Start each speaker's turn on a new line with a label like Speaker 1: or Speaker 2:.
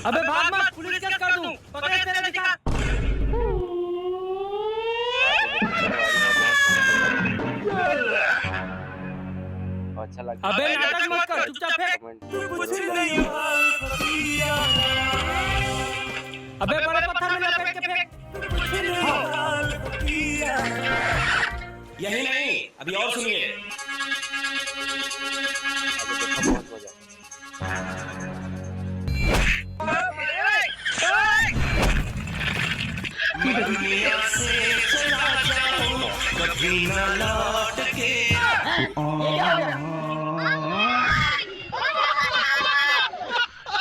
Speaker 1: अबे भाग मत, पुलिस केस कर दूं। पकड़े तेरे दिखा।
Speaker 2: अच्छा लगा।
Speaker 1: अबे नाटक मत कर, चुपचाप फेंक।
Speaker 3: कुछ नहीं
Speaker 1: अबे बड़े पत्थर में लपेट के फेंक।
Speaker 3: हाल किया।
Speaker 4: यही नहीं, अभी और सुनिए।